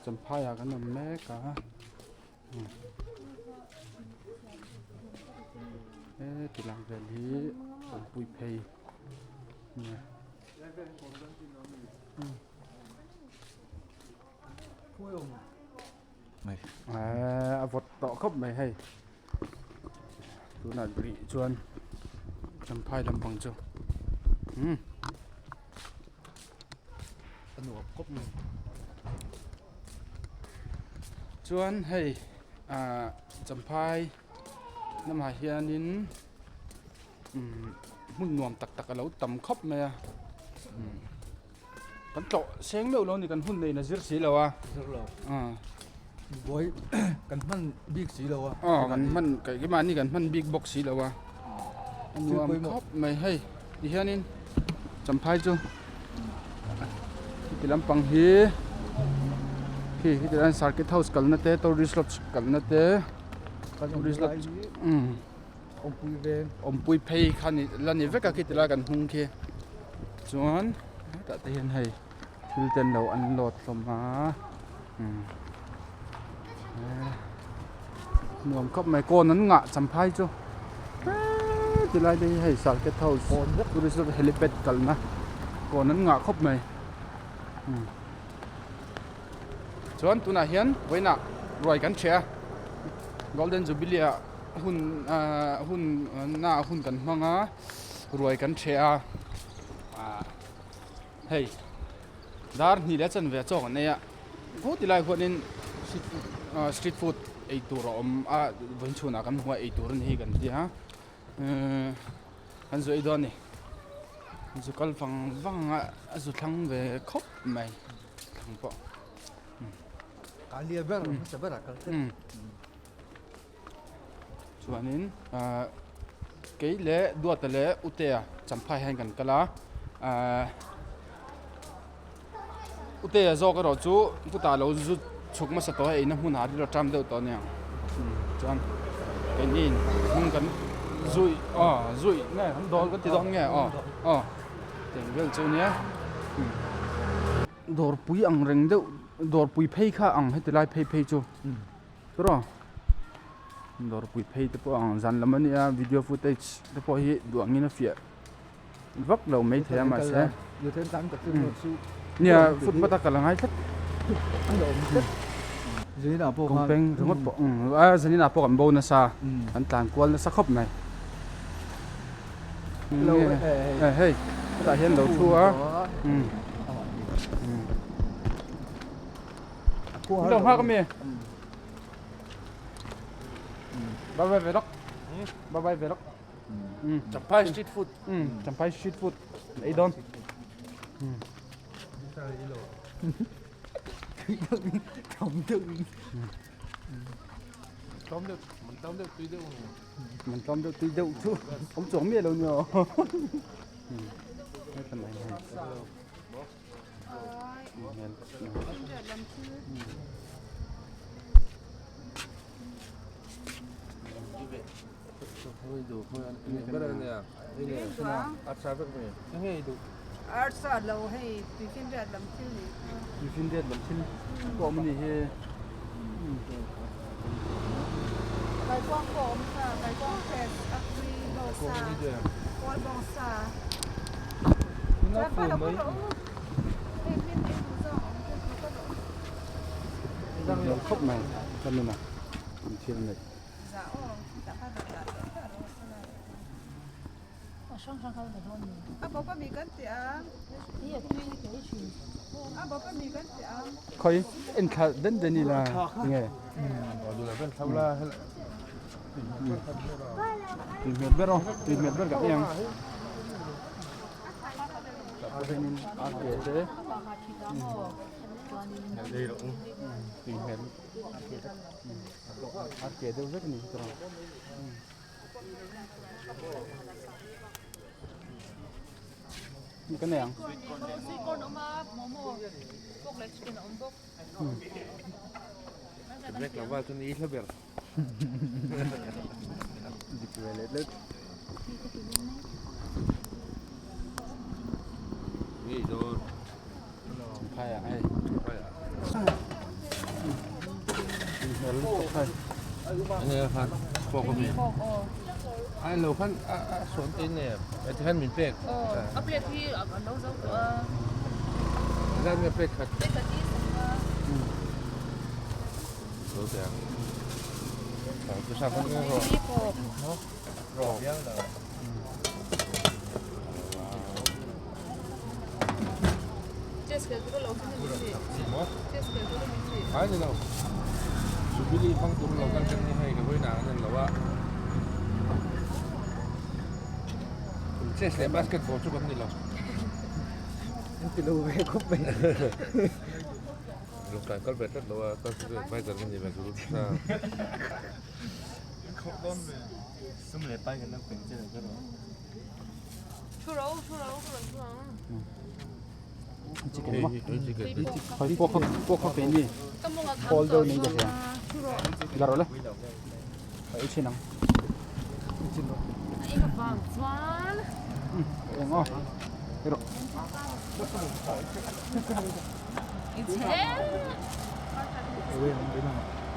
จำพายกันแม่กะติลังเรลีปุยเพย์เนี่ยวดต่อครบไหมให้ตัวนั้นรีชวนจำพายลำพังจ้ะสนุกครบเลยชวนให้จำพายน้ำหาเฮียนินมุ่งนวมตักแล้วต่ำครบไหมกันโตเสียงเร็วแล้วนี่กันหุ่นเลยนะซิร์สีแล้วบอยกันมันบิ๊กสีแล้วกันมันไก่กี่มานี่กันมันบิ๊กบ็อกสีแล้วอันนี้ครบไหมให้ดิเฮียนินจำพายจูที่ลำปังฮีที่ร้านสาร์กิทเฮาส์กันนั่นเต้ตัวรีสอร์ทกันนั่นเต้ตัวรีสอร์ทปุยเพย์คันนี้แล้วนี่เวกกิตลากันหุ่งเคจวนแต่เห็นให้ฟิลเตนเราอันโหลดลงมานวมก็ไม่โกนนั้นงะจำพายจูที่ไรได้ให้สาร์กิทเฮาส์ตัวรีสอร์ทเฮลิเปดกันนะโกนนั้นงะครบไหมส่วนตัวน่ะเห็นไว้น่ะรวยกันเชีย Golden Jubilee หุ่นหน้าหุ่นกันมั้งรวยกันเชียเฮ้ยดาร์นี่แหละจันเวชกันเนี่ยพูดที่ไรคนนี้สตรีทฟู้ดไอตัวเราวันชนะกันหัวไอตัวนี้กันดีฮะอันสุดไอดอนนี่อันสุดก็ฟังสุดทั้งเวครบไหมทั้งปะการเรียนแบบมันจะเป็นอะไรกันส่วนนี้เกย์เล่ดวดเล่อุเตะจำพายให้กันกันละอุเตะจอกเราจูกุตาเราจูชุกมาสตัวไอ้น้ำหุ่นหาที่เราจำเดียวตัวเนี่ยจำเป็นนี่หุ่นกันจุยเนี่ยทำโดนก็ติดโดนไงเจ๋งเรื่องจูเนี้ยโดนปุยอังเร่งเดียวโดนปุยเพย์ข้าอังให้ติดไล่เพย์จูตัวรอโดนปุยเพย์ตัวอังจันละมันเนี่ยวิดีโอฟุตเทจตัวฮีดวงนี้นะเฟียวักเราไม่เท่ามาใช่อยู่เท่านั้นกับที่เราสู้เนี่ยฟุตบอลตะกันละไงทัดนี่น่ะพวกกงเป็นทั้งหมดนี่น่ะพวกกันโบนัสอันต่างกวนสักครบไหมเราเฮ้ยแต่เห็นเราชัวเราพากันมีบายบายเวล็อกบายบายเวล็อกจับไปสตรีทฟู้ดจับไปสตรีทฟู้ดไอ้ดอนมันต้มเดือดตีเดือดชูผมจงเมียเราเนาะไม่เป็นไรดูเพื่อนนี่ก็ได้เนี่ยนี่นะอัดสายไปไหมให้ดูอัดสายเราให้ปีฟินเดือดลำชิ้นปีฟินเดือดลำชิ้นก็มันนี่ให้ใบกว้างโฟมค่ะใบกว้างเพชรอัฟรีโบซาโอยบองซาแล้วก็เราก็เราครบไหมกันนี่นะเชียงเลยบอกว่ามีกันเสียบอกว่ามีกันเสียคอยเอ็นขาเดินเดนี่ละไงดูแลเป็นเท่าไรตีเม็ดเบอร์ตีเม็ดเบอร์กับยังเป็นอาเกเดดีหรอตีเม็ดอาเกเดเวกนี่ตรงนี่กันยังเล็กเราว่าตัวนี้เท่าเดิมดิบเลยเล็กนี่โดนใครอ่ะไอ้ อันนี้ครับพวกก็มี บอกไอ้เราพันสวนตีนเนี่ยไอ้ที่ท่านมีเป็ด เอาเปรียบที่น้องเจ้าตัว ท่านมีเป็ดขัด เป็นกะทิสังกะ รู้แต่ผู้ชายคนนี้ ที่ปก รอยังเลย เจสเกอร์ก็ลงที่นี่สิเจสเกอร์ก็ลงที่นี่ ไอ้เนี่ยเราสุบิลีฟังตุ้มเราตั้งใจให้กับไว้นานนั่นแหละว่าเช่นบาสเกตบอลชุดนี้เรา Nanti lu kop be. ลูกการก็เป็นตัวก็คือไม่จะเล่นยังไงก็รู้สึกว่า ชูโร่ชูโร่ชูโร่ จิก เฮ้ย มั้ง จิกเก็ต คอยพวกเขาเป็นนี่ ก็มึงเอา Paul ทำตัว daw ninja siya. ชูโร่ Garo lah. Ay sinang. ไอ้กระป๋องสวาน Ayun oh. Pero อีเชน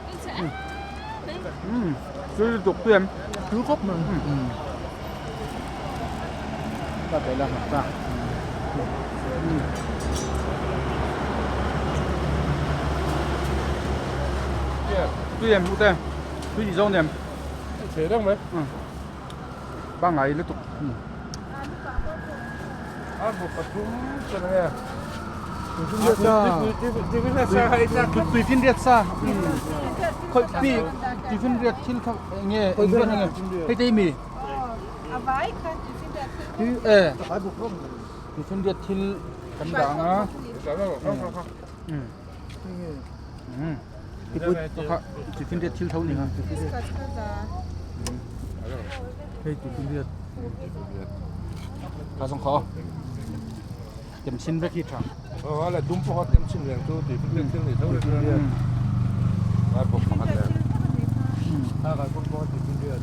อีเชน ซื้อตุกเตรียมซื้อครบมึงก็ไปแล้วจ้ะเตรียมอุเตซื้อกี่โซนเนี่ย เสียได้ไหม บ้างไงหรือตุก อ้าวปฐุมใช่ไหมอ่ะ ตีฟินเรียดซะคอยปีตีฟินเรียดชิลเขาเงี้ยเงี้ยให้ได้มี เอาไว้ค่ะที่ฟินเด็ด Ai bu krom. ตีฟินเรียดชิลกันดังนะ ใช่ไหมครับ ที่พูดก็ตีฟินเรียดชิลเท่านี้ครับ สกัดก็จะ เฮ้ยตีฟินเรียดข้าส่งขอเต็มชิ้นไปกี่ครั้ง อ๋อแล้วดุมพอเต็มชิ้นเลยตัวตีเป็นเรื่องนี้เท่าไหร่ไอ้ผมฟังเลย Aga kop bo ti bin dia.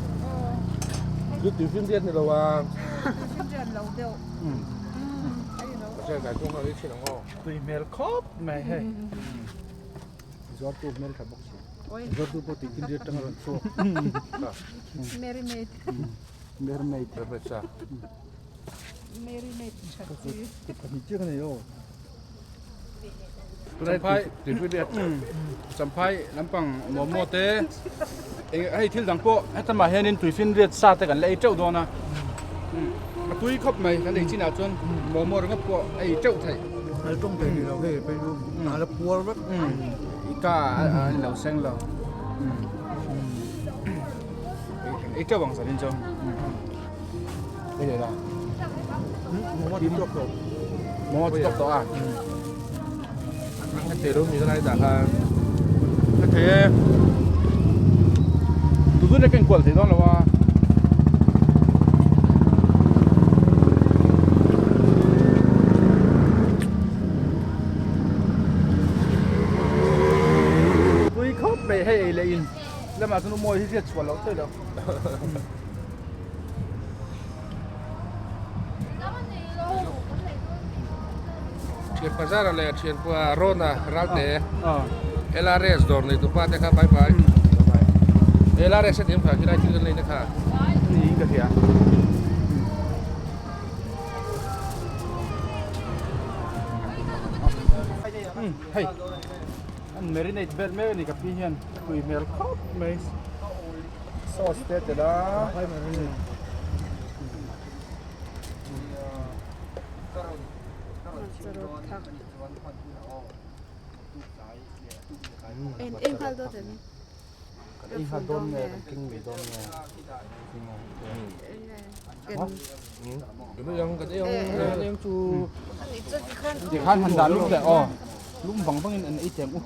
คือตีฟินเดียนนี่เราว่า ฟินเด็ดเราเดียวไอ้เรา ใช่การช่วงเขาที่ชิ้นของเขา Tu email kop mai hai. Zor tu email ka box. โอ้ย Zor tu bo ti bin dia tang ran so. เมริเมด เมรเมด เป็นไปซะ เมริเมดชัดจี Ti ni che ne yo. สัมภาษ ตีฟินเดียน สัมภาษลำปังหมอโมเตเองให้ทิลดังโปให้ท่านมาเห็นตุยฟินเรียดซาแต่กันเลยเจ้าโดนนะมาตุยครบไหมกันเลยที่นาจนหมอโมรงบปไอ้เจ้าไทย Ai tong te ni lo he pe lu. Na la puar ba. อีกาเราเซ็งเราไอ้เจ้าบังสารินจงไม่ได้ละ Mo ma ti tok to. หมอจะตกต่ออ่ะ เตะรู้มีอะไรแต่การ โอเคตัวนี้เป็นกวนสิต้องหรอวะตุยเขาไปให้ไอ้เลยอินแล้วมาสนุกมวยที่เสียชวนเราเท่าเดิม เชียนภาษาอะไรเชียนพัวโรน่ารัลเต อ่า เอลาเรสดอร์นี่ตัวป้าจะเข้าไปเอลาเรสเต็มฝากที่ได้ชื่อกันเลยนะคะ นี่ก็เสียเฮ้ยอันเมริเนตเบลเมนี่กับพี่เฮียนคุยเมลคอปเมสซอสเตตละ Hai mai ni. เอ็นพัลโดเดน อีฮันโดนเนี่ยกิ้งวีโดนเนี่ย เอ็น itu yang tu เด็กฮันฮันดาลุ่มแต่อ๋อลุ่มบังบังอินไอเจมอุ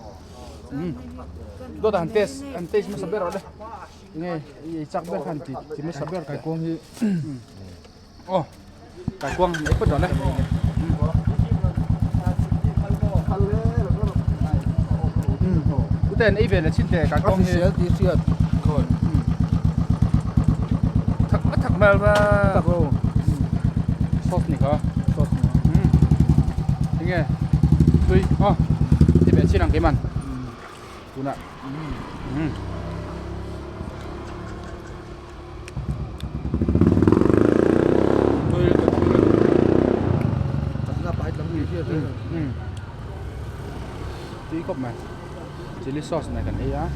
do da antes mas saber olha nge i chak ber kan ti mas saber kai kong hi oh kai kong ai put olha uten ai vel chin te kai kong hi Official ti siat. thôi thắc mel mà Tak ko. sauce ni ka sauce nge tui oh ti be chin ang ke man tuna tuy cốc mà chili sauce này cần ấy á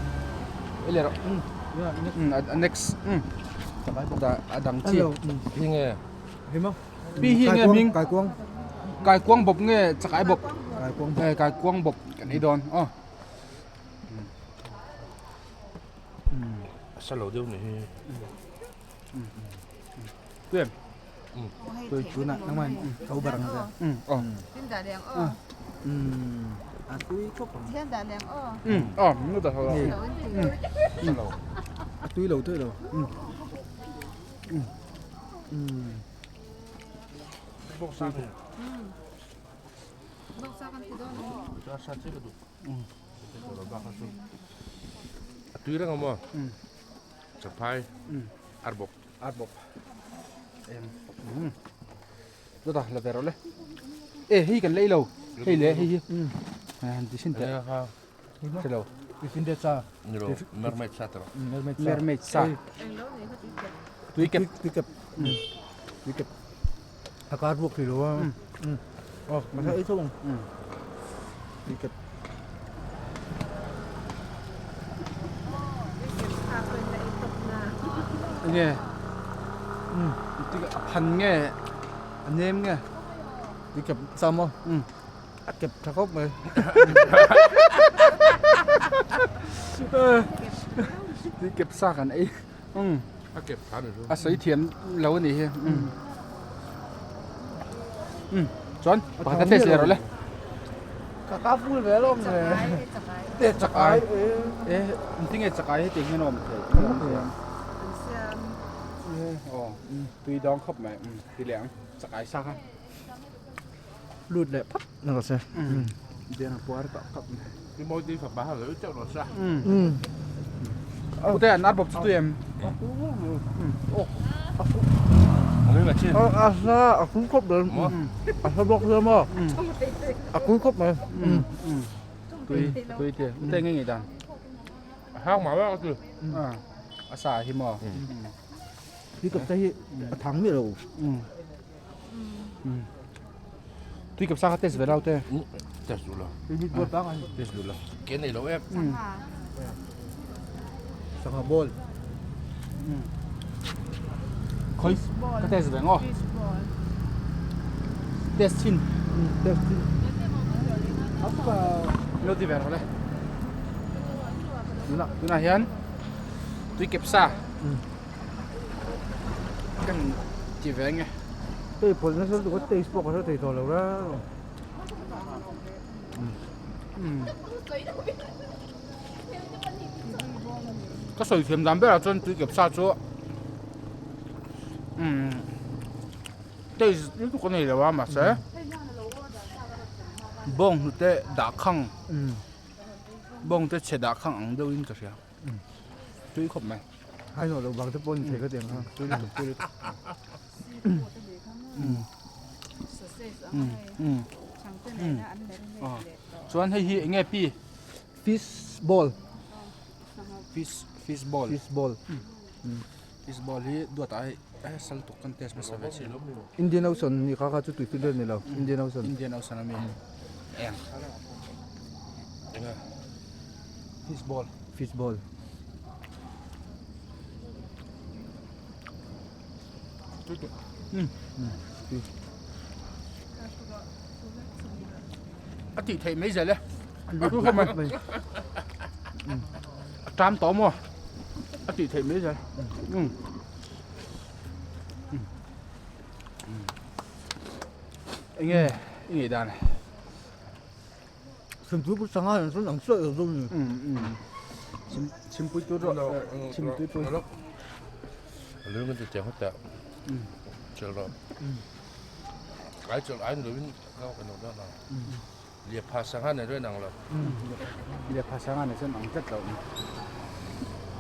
ấy là next đã đằng chi Hi nghe. Hiểu không? bi hi nghe mình Cài quang. cái quang bột nghe chắc cái bột Cài quang. cái quang bột cái này đòn Sao lẩu điêu này. tuyển Tôi chú nặng nó mày thấu bật ra. Thiên đà đèn À túi cốc. thiên đà đèn nó thật là Sao lẩu. À túi lẩu thôi đâu. Bốc sang thì. bốc sa kan tidon Cho sang chứ được. Tuy rằng mà. Chặt phai. Ăn bốc. bột em nó thật là về rồi đấy ê hi cần lấy lâu hi lẽ hi thì xin Đây thế ha. thế lâu Cái xin đẹp sao? Nhiều mermaid sát rồi. mermaid sa em lâu này hết túi kẹp Túi kẹp. Túi kẹp. À có ruột thì đúng không? Mà thấy không? Túi kẹp. sa bên này tục na nghe hành nghe anh em nghe Túi kẹp xong không? À kẹp thằng cốc mày. túi kẹp saกันấyถ้าเก็บทานหรือ à sấy thiền lâu này ha chọn bà ta test rồi đấy Cả cá vui vẻ lắm chặt này. cái chặt cái Để chặt ai? ê tiếng nghe chắc ai tiếng nghe nó ồ tùy đón khóc mẹ tùy lẹng chắc ai sa ha Lụt lại phấp. Nó sẽ. điện học quá đó khóc ที่มวยตีฝักบ้าหรือเจ้าหน้าซะ ô thế anh ăn bột tụi em อันนี้แหละชิ้น À sa, à cũng cốc được. À sa bọc ra mà. À cũng cốc mà. tùy tiền tên nghe gì đàn ห้างหมาว่าก็คือ à sa hi mò Túi kẹp tay thắng vậy đâu. tùy kẹp sa cái test về đâu thế เจ็ดดูแล้ว Cái hít bột bác anh. เจ็ดดูแล้วเกณฑ์ไหนเราแอบ sa Sang hà bồn. khơi cái test về ngõ fish ball test chin Đẹp chứ. ấp lâu thì về rồi đấy Đúng rồi. tụi này hiền tùy kẹp sa cái chỉ về nghe Cái bồn nó sẽ có taste bọc nó sẽ thấy rồi ra. có sợi thiềm đám bé là chân tùy kẹp sa chỗ đây những con này là mà sẽ bông tê đã khăng bông tê chế đã khăng ăn đâu in cái gì tùy không mày Hai người đồng bằng cái bồn thấy có tiền không? tùy tùy sausage chẳng tên này là ăn đấy cho anh hay hiện nghe pi Fish ball. fish ball Fish ball. fish ball hi duat ai sal to contest ma save chi Indian Ocean ni kaka chu tui finger ni lo. Indian Ocean. Indian Ocean ami em fish ball Fish ball. à thì thấy mấy giờ đấy cứ không mày trăm tóm mà à thì thấy mấy giờ anh nghe đàn này Sừng túi bút sáng hai nó nặng sợ rồi rồi. chim bụi tôi rồi chim bụi tôi เรื่องมันจะเจ๋งเขาแต่เจ๋งเราไอ้เจ๋งไอ้หนุ่มเราเป็นหนุ่มเราเรียบภาษาในด้วยนังเรา bây giờ phá sáng này sẽ nóng rất lâu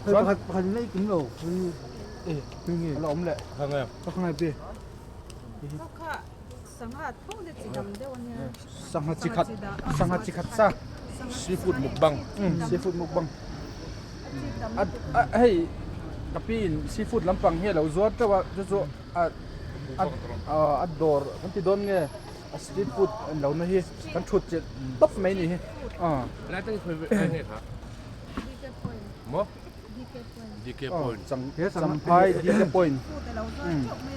Thôi phải lấy kính đồ. Ê, cái gì? nó ốm lệ ข้างไง Có không ai biết. nó khá sáng hạt không được chỉ đầm đâu nha sang hạt chikat sa ซีฟู้ดหมกบัง seafood mukbang chỉ đầm hey tapi seafood lampang he lo zuat ta wa zo ador kan ti don nge สตรีทฟู้ดเราเนี่ยฮีกันชุดจะต๊อบไหมนี่ฮีอ๋อ แล้วต้องคุยไอ้เนี่ยครับ Bigger point. หมอ Bigger point. ดีเก อ๋อ ปอย สังสัมภายดีเจปอยน์ Food แต่เราก็จบไม่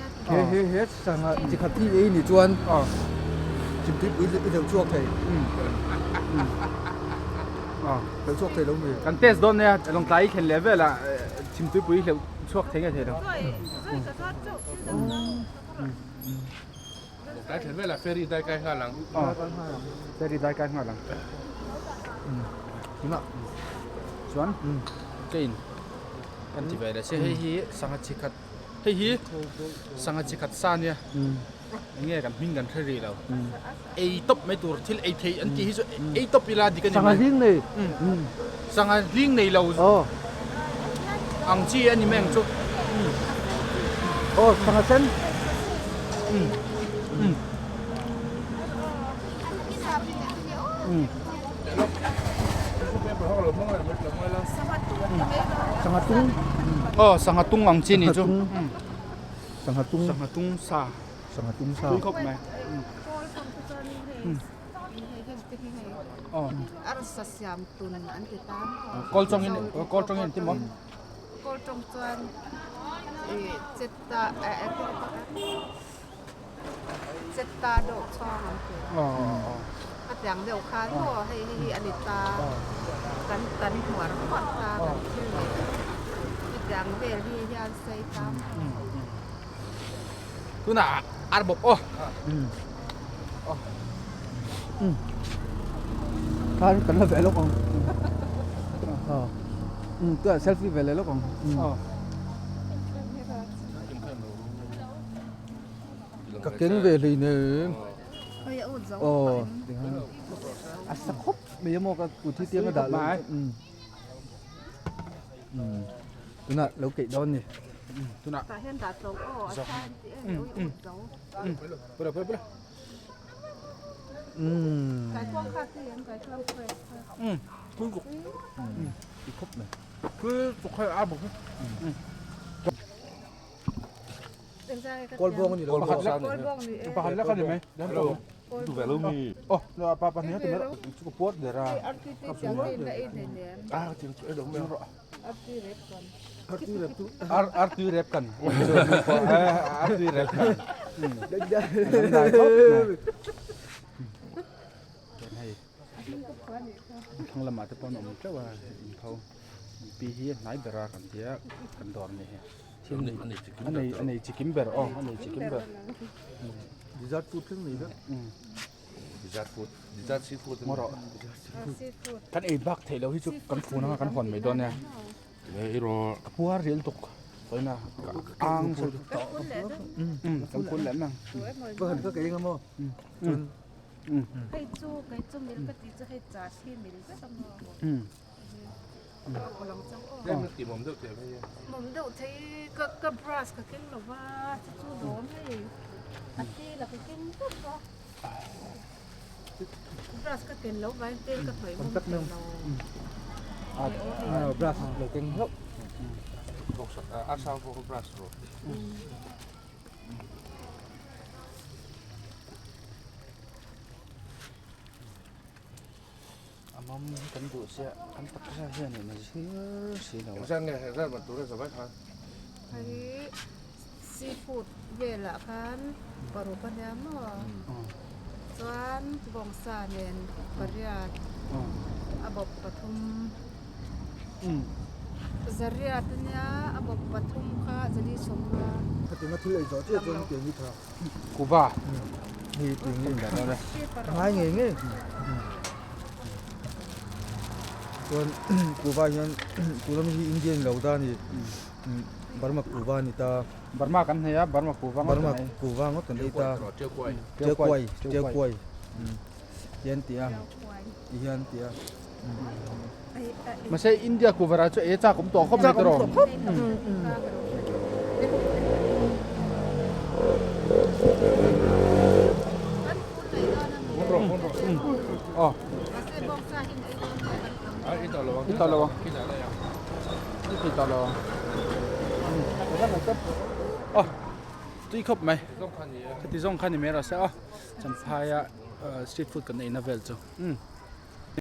ได้ เฮ็ดสั่งจิขัดที่นี่นี่จวน อ๋อ จิมทิพย์อีเดียวช่วงไทย อ๋อ เดี๋ยวช่วงไทยลงมือ กันเทสโดนเนี่ยลงไกลเข็นเลเวลละชิมตุ้ยปุ้ยเหลวช่วงเทงไงเถอะ 所以就說做就得 ได้ถึงเวลาเฟรีได้ใกล้ข้างหลัง อ๋อได้ดีได้กันหน่อยละ นี่มา ชวนกินกันที่ไปแล้วใช่ให้ฮีสังชิคัดให้ฮีสังชิคัดซานเนี่ยเงี้ยกันมิ่งกันเท่าไรแล้วไอ้ต๊บไม่ตัวที่ไอ้เทอันที่ฮิสุไอ้ต๊บเวลาดีกัน สั่งทิ้งเลย สังลิงในเรา โอ้ อังจีอันนี้แม่งชุก โอ้สั่งเส้น สั่งตุ้ง อ๋อสังตุ้งอังจีนี่ชุก สั่งตุ้ง สังตุ้งซา สั่งตุ้งซา ตุ้งครบไหม อ๋อ Arsa siam tun an ti tam. กอลจงเงินกอลจงเงินที่มั้ง Kol trong chuan zeta zeta do chong am ke. อ๋อ At yang deu khan ho hei anita kan huar khot ta kan thil. At yang vel hi yan sei tam. คือน่ะอาร์บอกโอ้ ท่านกันละเวลล์ของตัวเซลฟี่เวลล์ของ อ๋อ กับเก่งเวลีเนี่ย Oi u zo. โอ้อัศคบไม่ยมกับกูที่เตี้ยก็ได้เลยตัวน่ะเราเกะดอนนี่ ทุน่ะ Ta hen da zo o a chan ti oi u zo. ไปเลยไปเลย Kai kwang kha ti en kai kwang fresh. คือกุ อีกครบเลย คือสุขให้อาร์บอก กอลบองนี่ โกลบอล Kol bong ni. ปะหันแล้วกันได้ไหม ดูแบบมี อ๋อแล้วปะปะนี้ตัวนี้สุขปวดเดี๋ยว Arti ti siang ni na in ni. จริงเดี๋ยวไม่รู้ Arti rep kon. ฮัตตี้แบบตู้ อาร์ตีเรปกันอาร์ตีเรปกัน ได้ได้ ได้ครับให้ทั้งละมาแต่ปนมเจ้าว่าเขาปีเฮียไหนเบรากันเทียกันดอนนี่ อันนี้ชิคกี้พายอ๋ออันนี้ชิคกี้พาย ดิซาร์ฟูดเครื่องนี้ด้วย ดิจัดฟูดดิจัดซีฟูด มรอ Seafood. กันไอ้บักเทแล้วที่จุกันฟูนะกันหอนไม่โดนเนี่ย ไอ้รอ พัวเรียนตกไปนะอ่างสุด Kun le do. กันคุณแหลมนั่ง Do e moi. ก็เห็นก็เก่งกันมั้ง Kai chu mil ka ti chu hei cha thi mil ka tam ho. Ko lang chang o. เล่นมันตีผมเด็กเดี๋ยวไม่ Mom do thei ka brush ka king lo wa chu dom hei. Ati la ka king tu ba. Brush ka ken lo wa te ka thoi mom. บราสเราเก่งเท่า บอกอาซาโฟกัสโร มอมกันดูเสียกันตักเสียเนี่ยมันเสียแล้ว ช่างไงช่างมันตัวได้สบายครับ Hai seafood ve la kan paru pa nya mo. Chuan bong sa nen pariat abop pathum zariat nya abop pathum kha zali somra. ถ้าถึงมาทุเรศจอดเจ้าจงเก่งนี่ครับ กูบ้า นี่จริงนี่ แล้วเลย ง่ายเงี้ยส่วนกูว่ายันกูต้องมีอินเดียนเหล่าด้านนี่บาร์มากูว่านี่ตา บาร์มากันเฮียบาร์มากูบ้าง บาร์มากูว่าก็ตันนี้ตา เจ้ากล้วย เจ้ากล้วยยันเตียยันเตีย ไม่ใช่อินเดียกูเวลาจะเอจ้าผมตัวครบไม่ตรง อ๋อ อีต่อระวัง ที่ต่อระวัง ที่ไหนเลยอ่ะ ที่ต่อระวังอ๋อ ตุยครบไหม ต้องคันนี้ ที่ส่งคันนี้ไหมเราเสียอ๋อจำพายสตรีทฟู้ดกันในนาเวลจ้ะ